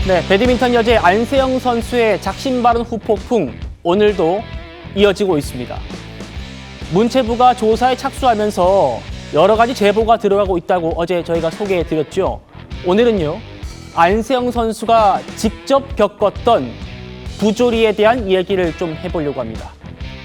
네, 배드민턴 여제 안세영 선수의 작심 발언 후폭풍 오늘도 이어지고 있습니다. 문체부가 조사에 착수하면서 여러 가지 제보가 들어가고 있다고 어제 저희가 소개해드렸죠. 오늘은요, 안세영 선수가 직접 겪었던 부조리에 대한 이야기를 좀 해보려고 합니다.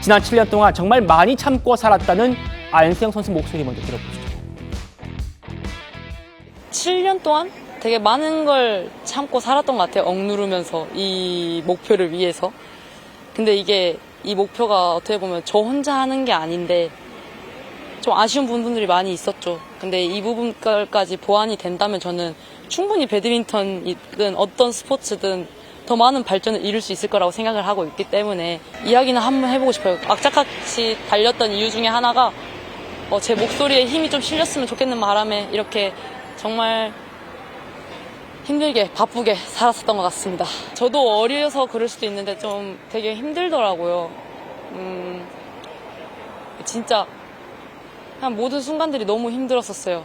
지난 7년 동안 정말 많이 참고 살았다는 안세영 선수 목소리 먼저 들어보시죠. 7년 동안 되게 많은 걸 참고 살았던 것 같아요. 억누르면서 이 목표를 위해서. 근데 이 목표가 어떻게 보면 저 혼자 하는 게 아닌데 좀 아쉬운 부분들이 많이 있었죠. 근데 이 부분까지 보완이 된다면 저는 충분히 배드민턴이든 어떤 스포츠든 더 많은 발전을 이룰 수 있을 거라고 생각을 하고 있기 때문에 이야기는 한번 해보고 싶어요. 악착같이 달렸던 이유 중에 하나가 제 목소리에 힘이 좀 실렸으면 좋겠는 바람에 이렇게 정말 힘들게 바쁘게 살았었던 것 같습니다. 저도 어려서 그럴 수도 있는데 좀 되게 힘들더라고요. 진짜 그냥 모든 순간들이 너무 힘들었었어요.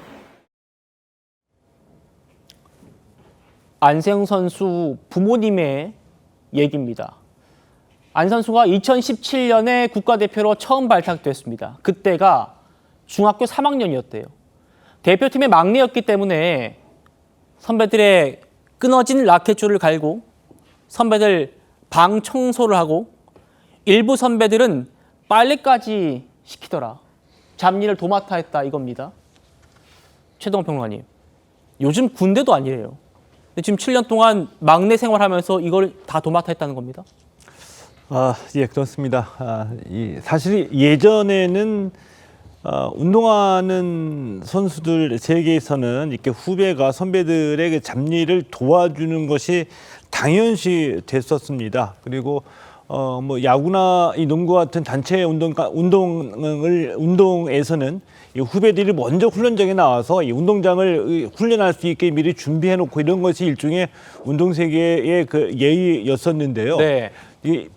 안세영 선수 부모님의 얘기입니다. 안 선수가 2017년에 국가대표로 처음 발탁됐습니다. 그때가 중학교 3학년이었대요. 대표팀의 막내였기 때문에 선배들의 끊어진 라켓줄을 갈고 선배들 방 청소를 하고 일부 선배들은 빨래까지 시키더라. 잡일을 도맡아 했다 이겁니다. 최동원 평론가님, 요즘 군대도 아니래요. 근데 지금 7년 동안 막내 생활하면서 이걸 다 도맡아 했다는 겁니다. 예, 그렇습니다. 사실 예전에는 운동하는 선수들 세계에서는 이렇게 후배가 선배들에게 잡일을 도와주는 것이 당연시 됐었습니다. 그리고 뭐 야구나 이 농구 같은 단체 운동에서는 이 후배들이 먼저 훈련장에 나와서 이 운동장을 훈련할 수 있게 미리 준비해놓고 이런 것이 일종의 운동 세계의 그 예의였었는데요. 네.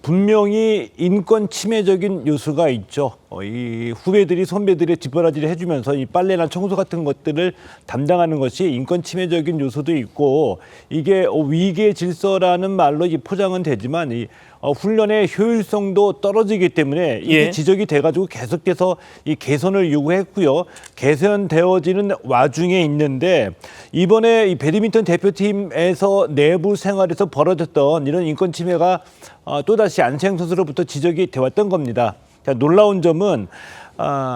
분명히 인권 침해적인 요소가 있죠. 이 후배들이 선배들의 뒷바라지를 해주면서 이 빨래나 청소 같은 것들을 담당하는 것이 인권 침해적인 요소도 있고, 이게 위계 질서라는 말로 포장은 되지만 이 훈련의 효율성도 떨어지기 때문에 이게 예. 지적이 돼가지고 계속해서 이 개선을 요구했고요. 개선되어지는 와중에 있는데, 이번에 이 배드민턴 대표팀에서 내부 생활에서 벌어졌던 이런 인권 침해가 또다시 안세영 선수로부터 지적이 되었던 겁니다. 자, 놀라운 점은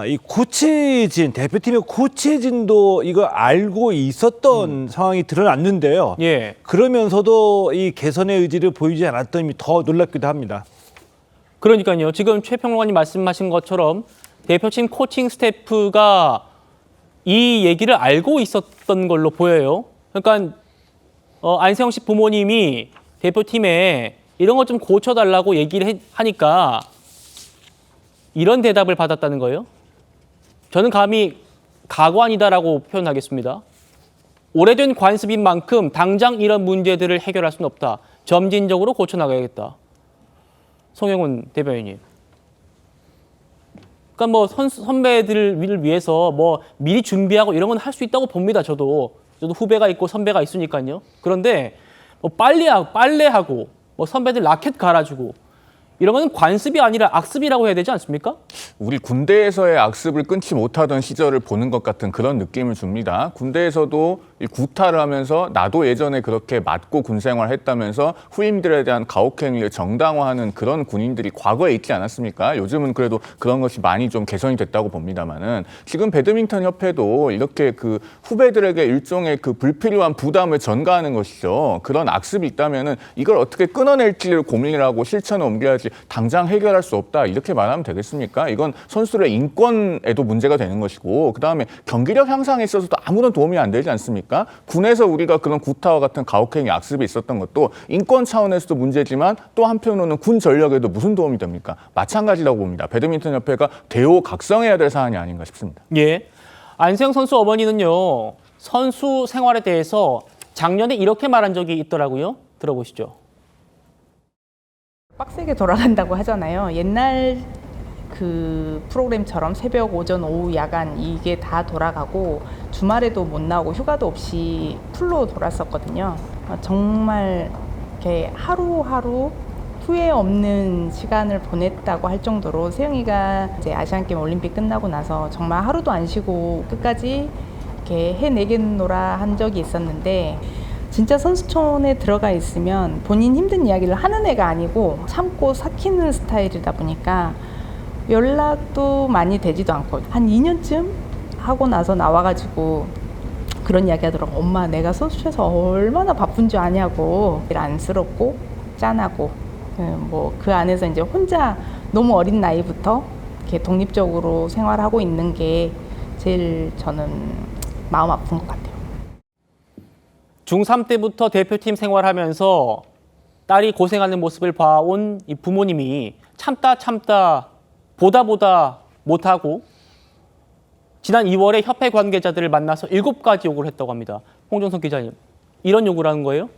이 코치진, 대표팀의 코치진도 이거 알고 있었던 상황이 드러났는데요. 예. 그러면서도 이 개선의 의지를 보이지 않았던 점이 더 놀랍기도 합니다. 그러니까요. 지금 최 평론가님 말씀하신 것처럼 대표팀 코칭 스태프가 이 얘기를 알고 있었던 걸로 보여요. 그러니까 안세영 씨 부모님이 대표팀에 이런 것 좀 고쳐달라고 얘기를 하니까 이런 대답을 받았다는 거예요. 저는 감히 가관이다라고 표현하겠습니다. 오래된 관습인 만큼 당장 이런 문제들을 해결할 수는 없다. 점진적으로 고쳐나가야겠다. 송영훈 대변인님. 그러니까 뭐 선배들을 위해서 뭐 미리 준비하고 이런 건 할 수 있다고 봅니다. 저도 후배가 있고 선배가 있으니까요. 그런데 뭐 빨래하고 뭐 선배들 라켓 갈아주고 이런 거는 관습이 아니라 악습이라고 해야 되지 않습니까? 우리 군대에서의 악습을 끊지 못하던 시절을 보는 것 같은 그런 느낌을 줍니다. 군대에서도 이 구타를 하면서 나도 예전에 그렇게 맞고 군생활 했다면서 후임들에 대한 가혹행위를 정당화하는 그런 군인들이 과거에 있지 않았습니까? 요즘은 그래도 그런 것이 많이 좀 개선이 됐다고 봅니다만은 지금 배드민턴 협회도 이렇게 그 후배들에게 일종의 그 불필요한 부담을 전가하는 것이죠. 그런 악습이 있다면은 이걸 어떻게 끊어낼지를 고민을 하고 실천에 옮겨야지 당장 해결할 수 없다 이렇게 말하면 되겠습니까? 이건 선수들의 인권에도 문제가 되는 것이고 그다음에 경기력 향상에 있어서도 아무런 도움이 안 되지 않습니까? 군에서 우리가 그런 구타와 같은 가혹행위 악습이 있었던 것도 인권 차원에서도 문제지만 또 한편으로는 군 전력에도 무슨 도움이 됩니까? 마찬가지라고 봅니다. 배드민턴 협회가 대호각성해야 될 사안이 아닌가 싶습니다. 예. 안세영 선수 어머니는요. 선수 생활에 대해서 작년에 이렇게 말한 적이 있더라고요. 들어보시죠. 빡세게 돌아간다고 하잖아요. 옛날 그 프로그램처럼 새벽, 오전, 오후, 야간 이게 다 돌아가고 주말에도 못 나오고 휴가도 없이 풀로 돌았었거든요. 정말 이렇게 하루하루 후회 없는 시간을 보냈다고 할 정도로 세영이가 이제 아시안게임 올림픽 끝나고 나서 정말 하루도 안 쉬고 끝까지 이렇게 해내겠노라 한 적이 있었는데 진짜 선수촌에 들어가 있으면 본인 힘든 이야기를 하는 애가 아니고 참고 삭히는 스타일이다 보니까 연락도 많이 되지도 않고 한 2년쯤 하고 나서 나와가지고 그런 이야기 하더라고. 엄마 내가 선수촌에서 얼마나 바쁜 줄 아냐고. 안쓰럽고 짠하고 뭐 그 안에서 이제 혼자 너무 어린 나이부터 이렇게 독립적으로 생활하고 있는 게 제일 저는 마음 아픈 것 같아요. 중3 때부터 대표팀 생활하면서 딸이 고생하는 모습을 봐온 이 부모님이 참다 보다 못하고 지난 2월에 협회 관계자들을 만나서 7가지 요구를 했다고 합니다. 홍정선 기자님, 이런 요구를 하는 거예요?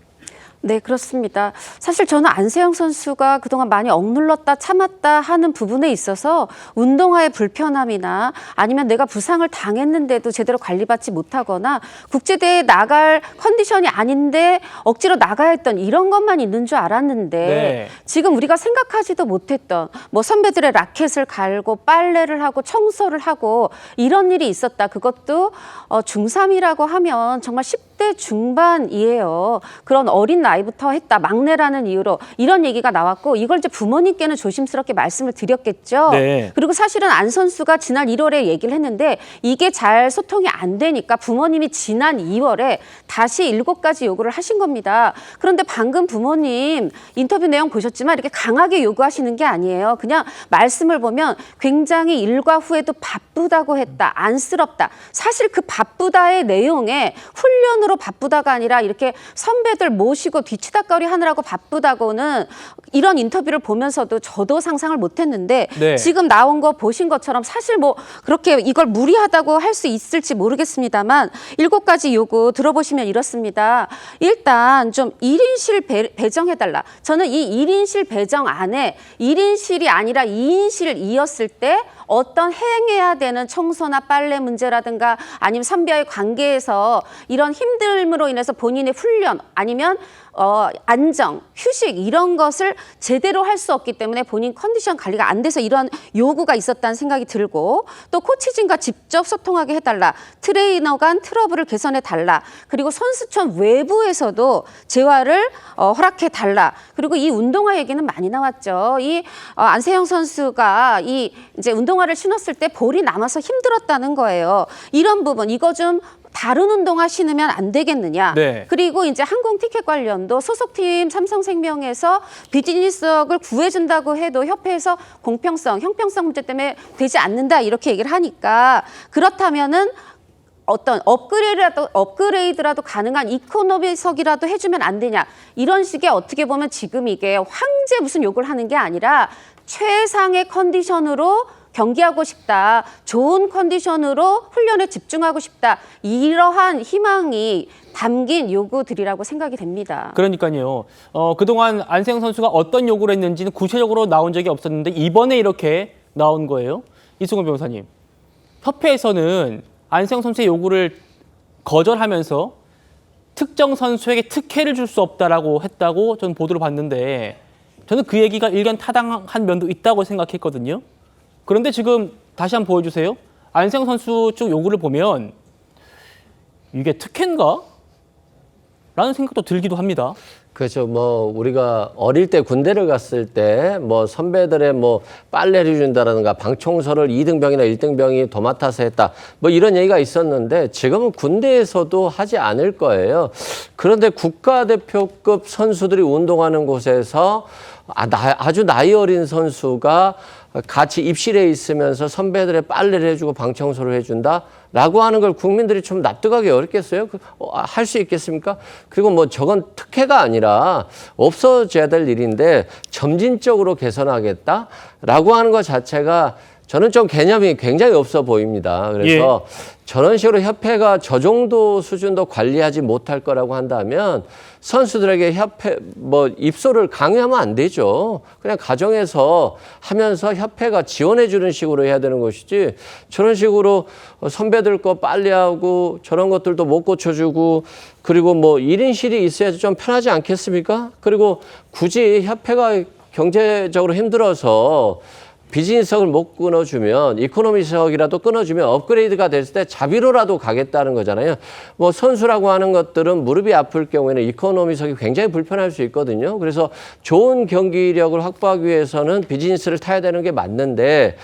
네, 그렇습니다. 사실 저는 안세영 선수가 그동안 많이 억눌렀다 참았다 하는 부분에 있어서 운동화의 불편함이나 아니면 내가 부상을 당했는데도 제대로 관리받지 못하거나 국제대회에 나갈 컨디션이 아닌데 억지로 나가야 했던 이런 것만 있는 줄 알았는데 네. 지금 우리가 생각하지도 못했던 뭐 선배들의 라켓을 갈고 빨래를 하고 청소를 하고 이런 일이 있었다. 그것도 중3이라고 하면 정말 10대 중반이에요. 그런 어린 나이부터 했다. 막내라는 이유로 이런 얘기가 나왔고 이걸 이제 부모님께는 조심스럽게 말씀을 드렸겠죠. 네. 그리고 사실은 안 선수가 지난 1월에 얘기를 했는데 이게 잘 소통이 안 되니까 부모님이 지난 2월에 다시 7가지 요구를 하신 겁니다. 그런데 방금 부모님 인터뷰 내용 보셨지만 이렇게 강하게 요구하시는 게 아니에요. 그냥 말씀을 보면 굉장히 일과 후에도 바쁘다고 했다. 안쓰럽다. 사실 그 바쁘다의 내용에 훈련으로 바쁘다가 아니라 이렇게 선배들 모시고 뒤치다거리 하느라고 바쁘다고는 이런 인터뷰를 보면서도 저도 상상을 못했는데 네. 지금 나온 거 보신 것처럼 사실 뭐 그렇게 이걸 무리하다고 할 수 있을지 모르겠습니다만 7가지 요구 들어보시면 이렇습니다. 일단 좀 1인실 배정해달라. 저는 이 1인실 배정 안에 1인실이 아니라 2인실이었을 때 어떤 행해야 되는 청소나 빨래 문제라든가 아니면 선배와의 관계에서 이런 힘듦으로 인해서 본인의 훈련 아니면 안정, 휴식 이런 것을 제대로 할 수 없기 때문에 본인 컨디션 관리가 안 돼서 이런 요구가 있었다는 생각이 들고 또 코치진과 직접 소통하게 해달라. 트레이너 간 트러블을 개선해달라. 그리고 선수촌 외부에서도 재활을 허락해달라. 그리고 이 운동화 얘기는 많이 나왔죠. 이 안세영 선수가 이 이제 운동화를 신었을 때 볼이 남아서 힘들었다는 거예요. 이런 부분 이거 좀 다른 운동화 신으면 안 되겠느냐. 네. 그리고 이제 항공 티켓 관련도 소속팀 삼성생명에서 비즈니스석을 구해준다고 해도 협회에서 공평성, 형평성 문제 때문에 되지 않는다 이렇게 얘기를 하니까 그렇다면은 어떤 업그레이드라도 가능한 이코노미석이라도 해주면 안 되냐. 이런 식의 어떻게 보면 지금 이게 황제 무슨 욕을 하는 게 아니라 최상의 컨디션으로 경기하고 싶다. 좋은 컨디션으로 훈련에 집중하고 싶다. 이러한 희망이 담긴 요구들이라고 생각이 됩니다. 그러니까요. 그동안 안세영 선수가 어떤 요구를 했는지는 구체적으로 나온 적이 없었는데 이번에 이렇게 나온 거예요. 이승훈 변호사님. 협회에서는 안세영 선수의 요구를 거절하면서 특정 선수에게 특혜를 줄 수 없다라고 했다고 저는 보도를 봤는데 저는 그 얘기가 일견 타당한 면도 있다고 생각했거든요. 그런데 지금 다시 한번 보여주세요. 안세영 선수 쪽 요구를 보면 이게 특혜인가? 라는 생각도 들기도 합니다. 그렇죠. 뭐 우리가 어릴 때 군대를 갔을 때 뭐 선배들의 뭐 빨래를 준다라든가 방 청소를 2등병이나 1등병이 도맡아서 했다. 뭐 이런 얘기가 있었는데 지금은 군대에서도 하지 않을 거예요. 그런데 국가대표급 선수들이 운동하는 곳에서 아주 나이 어린 선수가 같이 입실에 있으면서 선배들의 빨래를 해주고 방 청소를 해준다라고 하는 걸 국민들이 좀 납득하기 어렵겠어요? 할 수 있겠습니까? 그리고 뭐 저건 특혜가 아니라 없어져야 될 일인데 점진적으로 개선하겠다라고 하는 것 자체가 저는 좀 개념이 굉장히 없어 보입니다. 그래서 저런 식으로 협회가 저 정도 수준도 관리하지 못할 거라고 한다면 선수들에게 협회 뭐 입소를 강요하면 안 되죠. 그냥 가정에서 하면서 협회가 지원해 주는 식으로 해야 되는 것이지 저런 식으로 선배들 거 빨리 하고 저런 것들도 못 고쳐주고 그리고 뭐 1인실이 있어야지 좀 편하지 않겠습니까? 그리고 굳이 협회가 경제적으로 힘들어서 비즈니스석을 못 끊어주면 이코노미석이라도 끊어주면 업그레이드가 됐을 때 자비로라도 가겠다는 거잖아요. 뭐 선수라고 하는 것들은 무릎이 아플 경우에는 이코노미석이 굉장히 불편할 수 있거든요. 그래서 좋은 경기력을 확보하기 위해서는 비즈니스를 타야 되는 게 맞는데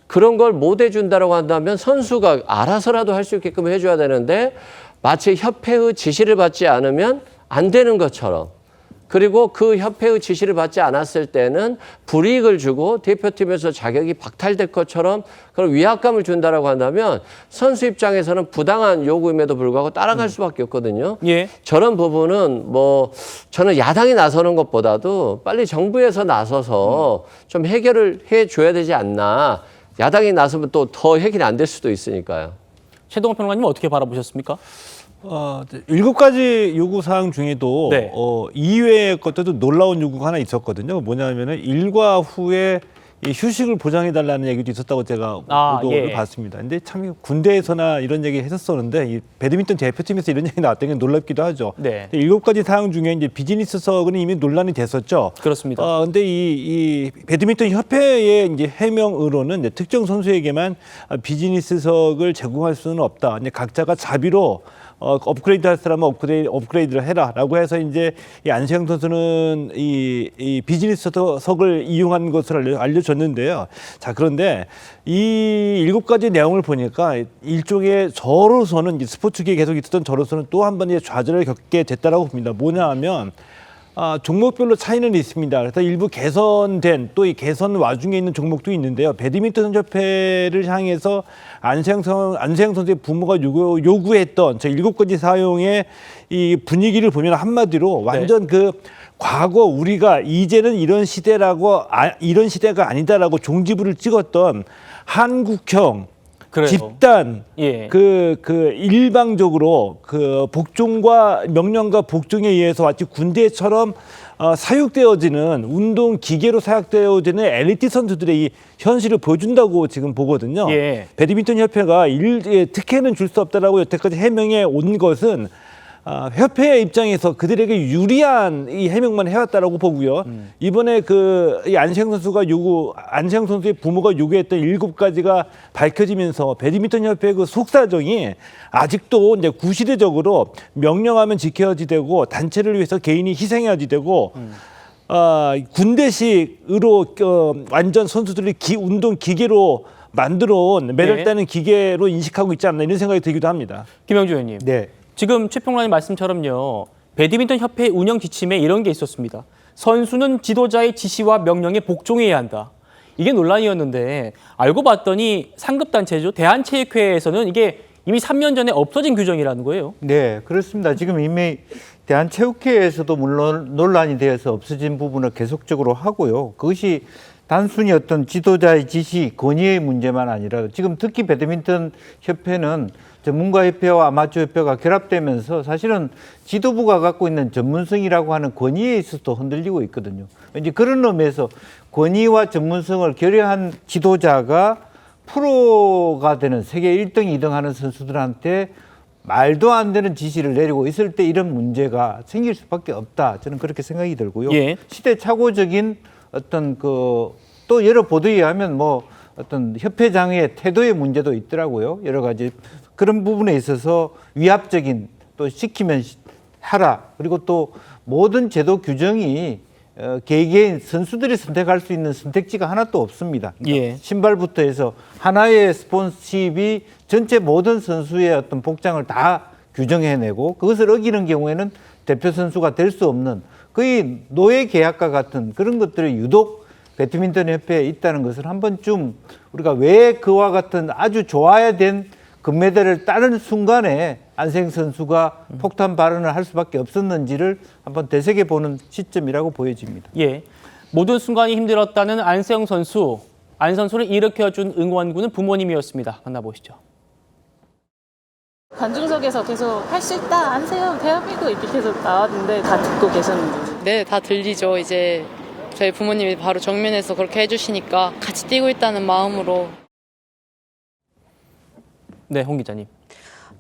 그런 걸 못 해준다고 한다면 선수가 알아서라도 할 수 있게끔 해줘야 되는데 마치 협회의 지시를 받지 않으면 안 되는 것처럼 그리고 그 협회의 지시를 받지 않았을 때는 불이익을 주고 대표팀에서 자격이 박탈될 것처럼 그런 위압감을 준다라고 한다면 선수 입장에서는 부당한 요구임에도 불구하고 따라갈 수밖에 없거든요. 예. 저런 부분은 뭐 저는 야당이 나서는 것보다도 빨리 정부에서 나서서 좀 해결을 해줘야 되지 않나. 야당이 나서면 또 더 해결이 안 될 수도 있으니까요. 최동호 평론가님 어떻게 바라보셨습니까? 7가지 요구 사항 중에도 네. 이외의 것들도 놀라운 요구가 하나 있었거든요. 뭐냐면은 일과 후에 이 휴식을 보장해달라는 얘기도 있었다고 제가 보도를 봤습니다. 근데 참 군대에서나 이런 얘기 했었었는데 이 배드민턴 대표팀에서 이런 얘기 나왔다는 게 놀랍기도 하죠. 네. 7가지 사항 중에 이제 비즈니스석은 이미 논란이 됐었죠. 그렇습니다. 근데 이 배드민턴 협회의 이제 해명으로는 이제 특정 선수에게만 비즈니스석을 제공할 수는 없다. 이제 각자가 자비로 업그레이드 할 사람은 업그레이드를 해라라고 해서 이제 이 안세영 선수는 이 비즈니스석을 이용한 것을 알려줬는데요. 자, 그런데 이 7가지 내용을 보니까 일종의 저로서는 이제 스포츠계에 계속 있었던 저로서는 또 한 번 좌절을 겪게 됐다라고 봅니다. 뭐냐 하면 종목별로 차이는 있습니다. 그래서 일부 개선된 또 이 개선 와중에 있는 종목도 있는데요. 배드민턴 협회를 향해서 안세영 선수의 부모가 요구했던 저 7가지 사용의 이 분위기를 보면 한마디로 완전 그 과거 우리가 이제는 이런 이런 시대가 아니다라고 종지부를 찍었던 한국형 그래요. 집단 예. 그 일방적으로 그 복종과 명령과 복종에 의해서 마치 군대처럼 사육되어지는 운동 기계로 사육되어지는 엘리트 선수들의 이 현실을 보여준다고 지금 보거든요. 예. 배드민턴 협회가 특혜는 줄 수 없다라고 여태까지 해명해 온 것은 협회 입장에서 그들에게 유리한 이 해명만 해왔다라고 보고요. 이번에 이 안세영 선수의 부모가 요구했던 7가지가 밝혀지면서 배드민턴 협회의 그 속사정이 아직도 이제 구시대적으로 명령하면 지켜야지 되고 단체를 위해서 개인이 희생해야지 되고 군대식으로 완전 선수들이 운동 기계로 만들어 온 메달 따는 기계로 인식하고 있지 않나 이런 생각이 들기도 합니다. 김영주 의원님. 네. 지금 최 평론가님 말씀처럼요. 배드민턴 협회 운영 지침에 이런 게 있었습니다. 선수는 지도자의 지시와 명령에 복종해야 한다. 이게 논란이었는데 알고 봤더니 상급단체죠. 대한체육회에서는 이게 이미 3년 전에 없어진 규정이라는 거예요. 네, 그렇습니다. 지금 이미 대한체육회에서도 물론 논란이 되어서 없어진 부분을 계속적으로 하고요. 그것이 단순히 어떤 지도자의 지시, 건의의 문제만 아니라 지금 특히 배드민턴 협회는 전문가협회와 아마추어협회가 결합되면서 사실은 지도부가 갖고 있는 전문성이라고 하는 권위에 있어서도 흔들리고 있거든요. 이제 그런 의미에서 권위와 전문성을 결여한 지도자가 프로가 되는 세계 1등, 2등 하는 선수들한테 말도 안 되는 지시를 내리고 있을 때 이런 문제가 생길 수밖에 없다. 저는 그렇게 생각이 들고요. 예. 시대착오적인 어떤 또 여러 보도에 의하면 뭐 어떤 협회장의 태도의 문제도 있더라고요. 여러 가지 그런 부분에 있어서 위압적인 또 시키면 하라. 그리고 또 모든 제도 규정이 개개인 선수들이 선택할 수 있는 선택지가 하나도 없습니다. 그러니까 예. 신발부터 해서 하나의 스폰서십이 전체 모든 선수의 어떤 복장을 다 규정해내고 그것을 어기는 경우에는 대표 선수가 될 수 없는 거의 노예 계약과 같은 그런 것들이 유독 배드민턴 협회에 있다는 것을 한 번쯤 우리가 왜 그와 같은 아주 좋아야 된 금메달을 따는 순간에 안세영 선수가 폭탄 발언을 할 수밖에 없었는지를 한번 되새겨보는 시점이라고 보여집니다. 예. 모든 순간이 힘들었다는 안세영 선수. 안 선수를 일으켜준 응원군은 부모님이었습니다. 만나보시죠. 관중석에서 계속 할 수 있다, 안세요, 대한민국 이렇게 계속 나왔는데 다 듣고 계셨는데. 네, 다 들리죠. 이제 저희 부모님이 바로 정면에서 그렇게 해주시니까 같이 뛰고 있다는 마음으로. 네, 홍 기자님.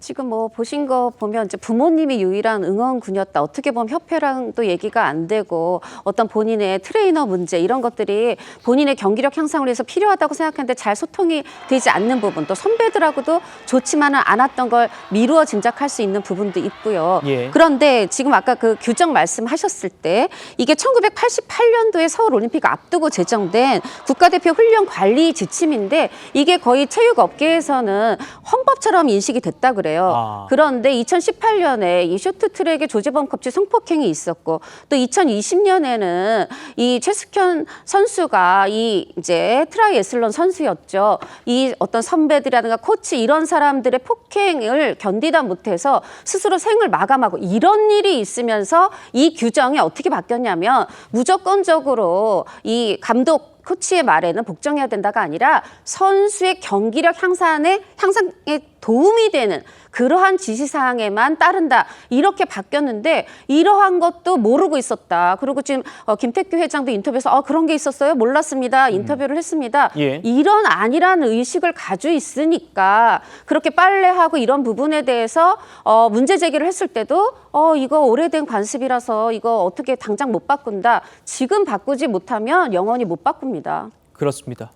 지금 뭐 보신 거 보면 이제 부모님이 유일한 응원군이었다. 어떻게 보면 협회랑도 얘기가 안 되고 어떤 본인의 트레이너 문제 이런 것들이 본인의 경기력 향상을 위해서 필요하다고 생각하는데 잘 소통이 되지 않는 부분, 또 선배들하고도 좋지만은 않았던 걸 미루어 짐작할 수 있는 부분도 있고요. 예. 그런데 지금 아까 그 규정 말씀하셨을 때 이게 1988년도에 서울 올림픽 앞두고 제정된 국가대표 훈련 관리 지침인데 이게 거의 체육업계에서는 헌법처럼 인식이 됐다 그래요. 아. 그런데 2018년에 이 쇼트트랙의 조재범 컵지 성폭행이 있었고 또 2020년에는 이 최숙현 선수가 이 이제 트라이애슬론 선수였죠. 이 어떤 선배들이라든가 코치 이런 사람들의 폭행을 견디다 못해서 스스로 생을 마감하고 이런 일이 있으면서 이 규정이 어떻게 바뀌었냐면 무조건적으로 이 감독 코치의 말에는 복종해야 된다가 아니라 선수의 경기력 향상에 도움이 되는 그러한 지시사항에만 따른다. 이렇게 바뀌었는데 이러한 것도 모르고 있었다. 그리고 지금 김태규 회장도 인터뷰에서 그런 게 있었어요? 몰랐습니다. 인터뷰를 했습니다. 예. 이런 아니라는 의식을 가지고 있으니까 그렇게 빨래하고 이런 부분에 대해서 문제 제기를 했을 때도 이거 오래된 관습이라서 이거 어떻게 당장 못 바꾼다. 지금 바꾸지 못하면 영원히 못 바꿉니다. 그렇습니다.